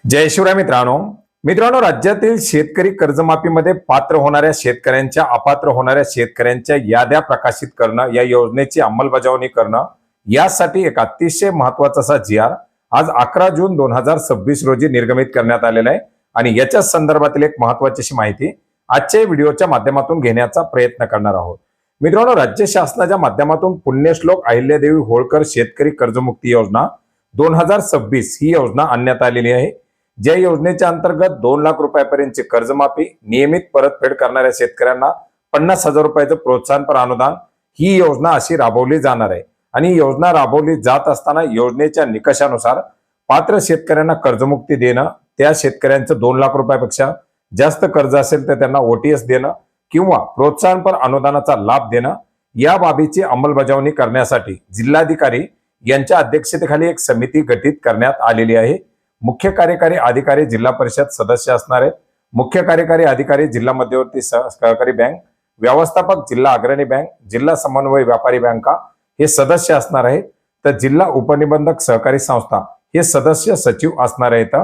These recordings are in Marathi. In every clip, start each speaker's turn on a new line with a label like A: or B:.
A: जय शिवराय मित्रांनो, राज्यातील शेतकरी कर्जमाफीमध्ये पात्र होणाऱ्या शेतकऱ्यांच्या अपात्र होणाऱ्या शेतकऱ्यांच्या याद्या प्रकाशित करणं, या योजनेची अंमलबजावणी करणं, यासाठी एक अतिशय महत्त्वाचा असा जी.आर. आज 11 जून 2026 रोजी निर्गमित करण्यात आलेला आहे आणि याच्या संदर्भातील एक महत्त्वाची अशी माहिती आजच्या व्हिडिओच्या माध्यमातून घेण्याचा प्रयत्न करणार आहोत. मित्रांनो, राज्य शासनाच्या माध्यमातून पुण्यश्लोक अहिल्यादेवी होळकर शेतकरी कर्जमुक्ती योजना 2026 ही योजना आणण्यात आलेली आहे. ज्या योजनेच्या अंतर्गत 2 लाख रुपयापर्यंतची कर्जमाफी, नियमित परतफेड करणाऱ्या शेतकऱ्यांना 50,000 रुपयाचं प्रोत्साहनपर अनुदान ही योजना अशी राबवली जाणार आहे. आणि ही योजना राबवली जात असताना योजनेच्या निकषानुसार पात्र शेतकऱ्यांना कर्जमुक्ती देणं, त्या शेतकऱ्यांचं 2 लाख रुपयापेक्षा जास्त कर्ज असेल तर त्यांना OTS देणं किंवा प्रोत्साहनपर अनुदानाचा लाभ देणं, या बाबीची अंमलबजावणी करण्यासाठी जिल्हाधिकारी यांच्या अध्यक्षतेखाली एक समिती गठीत करण्यात आलेली आहे. मुख्य कार्यकारी अधिकारी जिल्हा परिषद सदस्य असणार आहेत. मुख्य कार्यकारी अधिकारी जिल्हा मध्यवर्ती सहकारी बँक, व्यवस्थापक जिल्हा अग्रणी बँक, जिल्हा समन्वय व्यापारी बँका हे सदस्य असणार आहेत. तर जिल्हा उपनिबंधक सहकारी संस्था हे सदस्य सचिव असणार आहेत.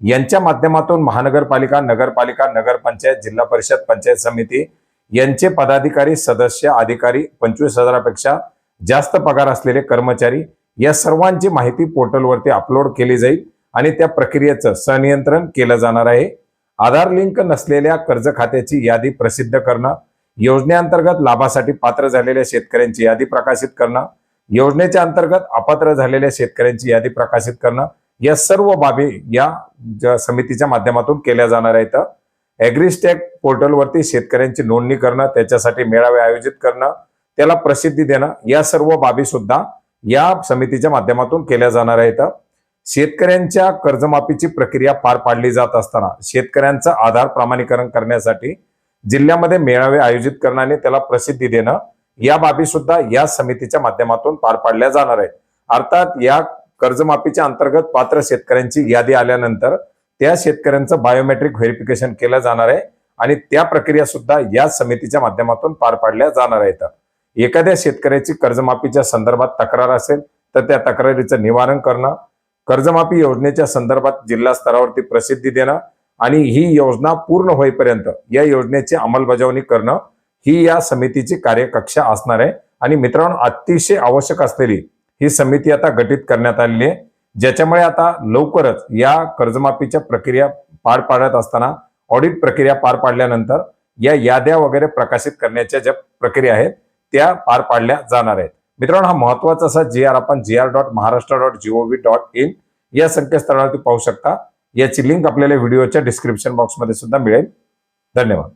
A: यांच्या माध्यमातून महानगरपालिका, नगरपालिका, नगरपंचायत, जिल्हा परिषद, पंचायत समिती यांचे पदाधिकारी, सदस्य, अधिकारी, 25,000पेक्षा जास्त पगार असलेले कर्मचारी या सर्वांची माहिती पोर्टलवरती अपलोड केली जाईल आणि त्या प्रक्रियेचं संनियंत्रण केलं जाणार आहे. आधार लिंक नसलेल्या कर्ज खात्याची यादी प्रसिद्ध करणं, योजनेअंतर्गत लाभासाठी पात्र झालेल्या शेतकऱ्यांची यादी प्रकाशित करणं, योजनेच्या अंतर्गत अपात्र झालेल्या शेतकऱ्यांची यादी प्रकाशित करणं, या सर्व बाबी या समितीच्या माध्यमातून केल्या जाणार आहेत. ॲग्रीस्टॅक पोर्टलवरती शेतकऱ्यांची नोंदणी करणं, त्याच्यासाठी मेळावे आयोजित करणं, त्याला प्रसिद्धी देणं, या सर्व बाबी सुद्धा या समितीच्या माध्यमातून केल्या जाणार आहेत. शेतकऱ्यांच्या कर्जमाफीची प्रक्रिया पार पाडली जात असताना शेतकऱ्यांचं आधार प्रमाणीकरण करण्यासाठी जिल्ह्यामध्ये मेळावे आयोजित करणं आणि त्याला प्रसिद्धी देणं, या बाबी सुद्धा या समितीच्या माध्यमातून पार पाडल्या जाणार आहेत. अर्थात या कर्जमाफीच्या अंतर्गत पात्र शेतकऱ्यांची यादी आल्यानंतर त्या शेतकऱ्यांचं बायोमेट्रिक व्हेरिफिकेशन केलं जाणार आहे आणि त्या प्रक्रिया सुद्धा या समितीच्या माध्यमातून पार पाडल्या जाणार आहेत. एखाद्या शेतकऱ्याची कर्जमाफीच्या संदर्भात तक्रार असेल तर त्या तक्रारीचं निवारण करणं, कर्जमाफी योजनेच्या संदर्भात जिल्हा स्तरावरती प्रसिद्धी देणं आणि ही योजना पूर्ण होईपर्यंत या योजनेची अंमलबजावणी करणं ही या समितीची कार्यकक्षा असणार आहे. आणि मित्रांनो, अतिशय आवश्यक असलेली ही समिती आता गठीत करण्यात आलेली आहे, ज्याच्यामुळे आता लवकरच या कर्जमाफीच्या प्रक्रिया पार पाडत असताना ऑडिट प्रक्रिया पार पाडल्यानंतर या याद्या वगैरे प्रकाशित करण्याच्या ज्या प्रक्रिया आहेत त्या पार पाडल्या जाणार आहेत. मित्रांनो, हा महत्त्वाचा असा जी.आर. आपण gr.maharashtra.gov.in या संकेतस्थळावरती पाहू शकता. याची लिंक आपल्याला व्हिडिओच्या डिस्क्रिप्शन बॉक्समध्ये सुद्धा मिळेल. धन्यवाद.